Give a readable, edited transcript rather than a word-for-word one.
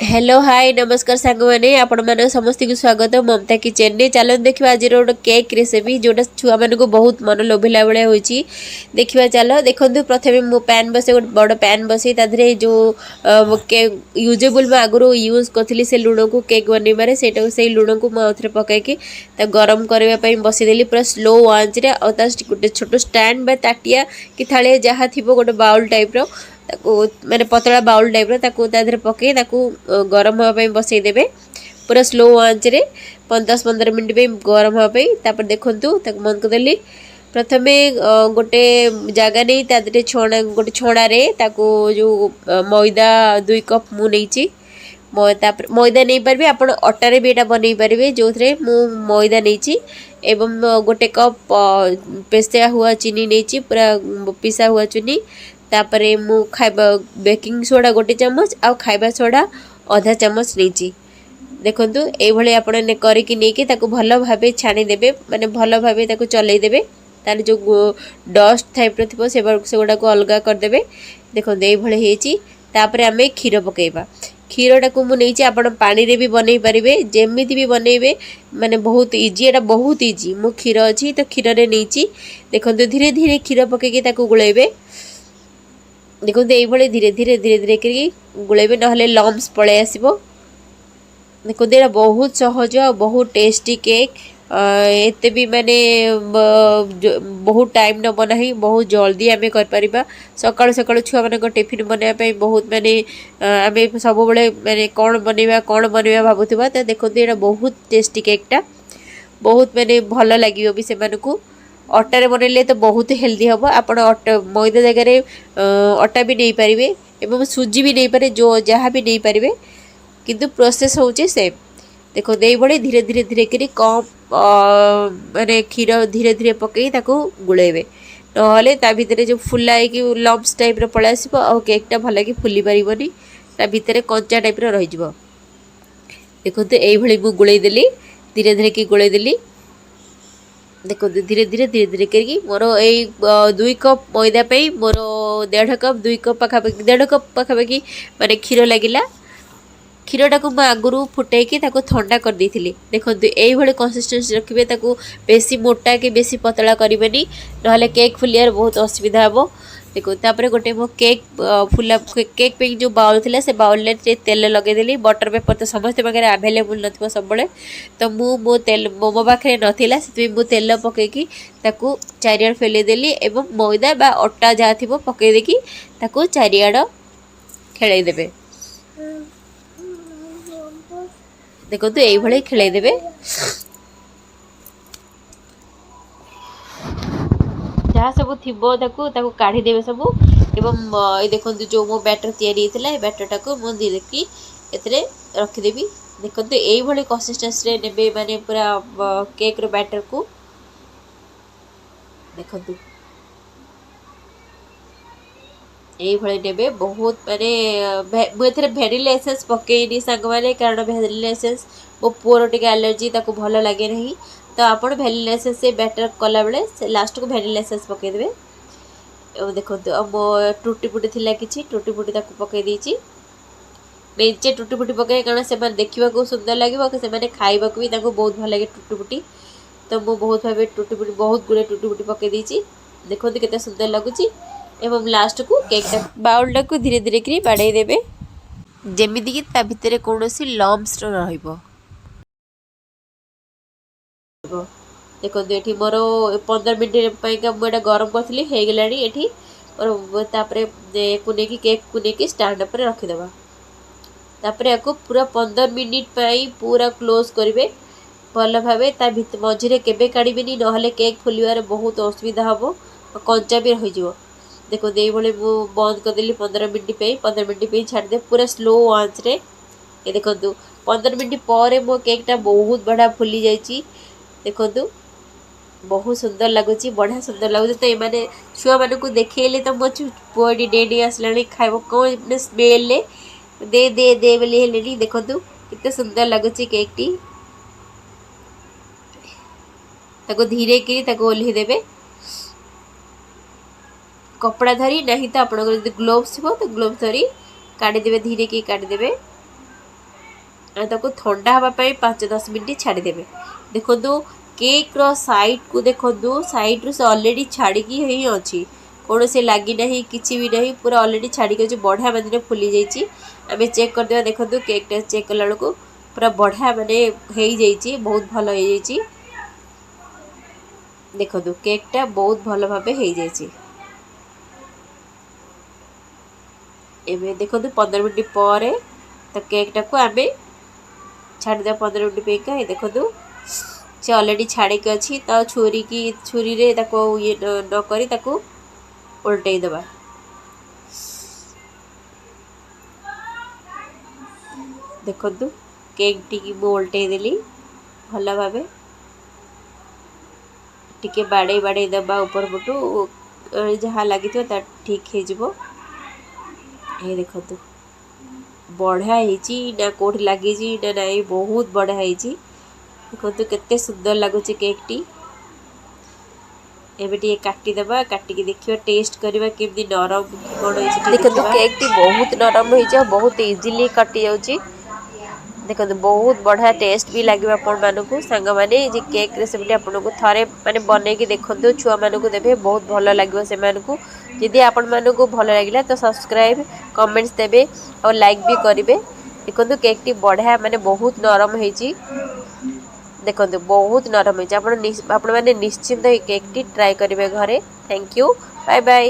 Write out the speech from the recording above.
Hello hi नमस्कार सांग मैंने आपण मैंने समस्त को स्वागत ममता किचन ने चलो देखा आज गोटे केक रेसिपी जोटा छुआ मान को बहुत मन लोभिला भाया होती देखा चलो देखो प्रथम मो पैन बसे गोटे बड़ पैन बसई ताधे जो यूजेबल मैं आगुरी यूज करी से लुण को केक बनइबारे से लुण को मुझे पकईकि गरम करने बसईदेली पूरा स्लो आंच गोटे छोट स्टैंड बा ताटिया कि थालिया जहाँ थी गोटे बाउल टाइप्र मैंने पतला बाउल टाइप्र पकई गरम हाँपाई बसईदेवे पूरा स्लो आंच रे 10-15 मिनट पे गरम हाँपाई देखूँ बंद करदेली प्रथमे गोटे जगह नहीं तादे छणा गोटे छणारे जो मैदा 2 कप मु नहीं मैदा नहीं पारे आप अटारे भी यहाँ बनई पारे जो थे मु मैदा नहीं एवं गोटे कप पेसा हुआ चीनी नहीं पूरा पिसा हुआ चीनी तापरे मु खाइबा बेकिंग सोडा गोटे चमच आ खाइबा सोडा आधा चमच नहीं देखंतु ए भले आपण करिकि नेकी ताको भलो भाबे छाणी देबे माने भलो भाबे ताको चलै देबे ताले जो डस्ट टाइप रो थिबो से गोडा को अलगा कर देबे देखंतु ए भले हेची तापरे हमें खीर पकेइबा खीरटा को मु नहीं आपण पानी रे भी बनई पारिबे जेमिति भी बनइबे माने बहुत इजी एटा बहुत इजी मु खीर अछि तो खीर रे नहीं देखंतु धीरे धीरे खीर पकेकि ताको गुळैबे देखो ये धीरे धीरे धीरे धीरे कर गुलेबे ना लम्स पलि आसो देखो ये बहुत सहज और बहुत टेस्टी केक एते भी माने बहुत टाइम न बना बहुत जल्दी आम कर सकाल सकाल छुआ मान टिफिन बनवाई बहुत माने आम सब माने कौन बनवा भावुवा तो देखो ये बहुत टेस्टी केकटा बहुत माने भल लगे भी से अटारे बनइले तो बहुत हेल्दी हम आप मैदा जगह अटा भी नहीं पारे एवं सुजी भी नहीं पारे जो जहाँ भी नहीं पारे किंतु प्रोसेस होचे सेम देखो दे बड़े धीरे धीरे धीरे करी कम माने क्षीर धीरे धीरे पकई गुड़ेबे नहले ता भितर जो फुलाई कि लम्स टाइप पलि आसो आ केकटा भल कि फुली पारबनी ता भितर कंचा टाइप रही देखो ये मुझे गुड़ेदेली धीरे धीरे कि गुड़ेदेली देखो धीरे धीरे धीरे धीरे करके मोर यही 2 कप मैदा मोर 1.5 कप 2 कप पाखापाखि 1.5 कप पाखापाखि माने क्षीर लगिला क्षीरटा को आगुरी फुटेकी ठंडा कर देती देखो ये कंसिस्टेंसी रखिए बेसी मोटा कि बेसी पतला करेंगे ना केक फुलियार बहुत असुविधा हम देखो तापर गोटे मो केक फुला केक पे जो बाउल थिला से बाउल में तेल लगेदेली बटर पेपर तो समस्त पाखे आवेलेबल न सब तो मो तेल मो पाखे नाला से मु तेल पकईकि चारिआड़ फेलेदेली एवं मैदा बा अटा जहाँ थी पकईदेकी चारिआड़ खेलईदेवे देखो तो ये खेलईदेवे जहाँ सब थी काढ़ीदेवे सब एवं ये देखो जो मो बैटर या बैटरटा को मुझे देखी ए रखीदेवी देखो ये कंसिस्टेंसी ने माने पूरा केक रो बैटर को देखो ये ने बहुत माने मुझे भेनिला एसेंस पकईनी सांग मैंने कारण भेनिला एसेंस मो पुअर टे एलर्जी भल लगे नहीं तो आप भेनिला एसेंस से बैटर कला बेले से लास्ट को भेनिला एसेंस पकईदेवे और देखो मो टूटी फुटी थी कि टूटी फुटी पकई देची मेचे टूटी फुटी पकए कारण से देखा सुंदर लगे से खाइबा भी बहुत भल लगे टूटी फुटी तो मुझे बहुत भाव टूटी फुटी बहुत गुड़े टूटी फुटी पकई देची देखो केते सुंदर लगुच एवं लास्ट को केकटा बाउलटा को धीरे धीरे कर बाड़े देवे जेमिति कि ता भितर कौनसी लम्स रहिबो देखो ये मोर 15 मिनट मुझे गरम करी हो गला ये केक को लेकिन स्टैंड अप रखीदे तापर या पूरा 15 मिनिट पूरा क्लोज करेंगे भल भाव मझे केवे काढ़ी ना केक फुलवार बहुत असुविधा हम कंचा भी रही देखो ये मु बंद करदेली 15 मिनट छाड़दे पूरा स्लो आंच रे ये देखो 15 मिनट पर मो केकटा बहुत बढ़िया फुली जाइए देखो बहुत सुंदर लगुच बढ़िया सुंदर लगुच तो ये छुआ मान को देखले तो मो पुआटी डेडी आसला खाइब कौन स्मेल दे दे दे बोली देखो कितने सुंदर लगुच केकटी धीरे कि ओल्हीदेवे कपड़ा धरी नहीं तो आप ग्लोव्स थो तो ग्लोव्स धरी काढ़ीदेवे धीरे कि काढ़ीदेवे ताको ठंडा हाँपाई 5-10 मिनट छाड़देवे। देखो केक रो साइड को देखो साइड रू से ऑलरेडी छाड़िकी ही अच्छी कौन से लगी ना किसी भी नहीं पूरा ऑलरेडी छाड़िक अच्छे बढ़िया माने फुली जाइए। आम चेक करदे देखो केकटा चेक कला बेलू पूरा बढ़िया माने हो बहुत भल हो जाइए। देखो केकटा बहुत भल भाव हो जाइए। एवं देखो 15 मिनट पर तो केकटा को आम छाड़दे 15 मिनट पे देखो से ऑलरेडी छाड़िक अच्छी तो छुरी रे ये न करी ताको उल्टे दबा। देखो केक टी मु उल्टे देली भल भाव टिके बाड़े बाड़े दबा ऊपर पटू जहाँ लगी ठीक हो। ये देखो बढ़िया ना कौट लगी ना ना बहुत बढ़िया देखो केते सुंदर लगुच केक टी। एबे टी काटिदेबा काटिकी देखिए टेस्ट करवा केमती नरम कौन देखो केक टी बहुत नरम हो बहुत इजिली कटि जाऊँगी। देखो बहुत बढ़िया टेस्ट भी लगे आपण मानक सांग मैंने केक रेसिपी आपन को थे मैंने बनईकि देखो छुआ मानक देवे बहुत भल लगे से जदि आपण मानक भल लगे तो सब्सक्राइब कमेंट्स देवे और लाइक भी करेंगे। देखो केक टी बढ़िया माने बहुत नरम हो देखो बहुत नरम हो मैंने निश्चिंत केक टी ट्राए करेंगे घरे। Thank you bye bye.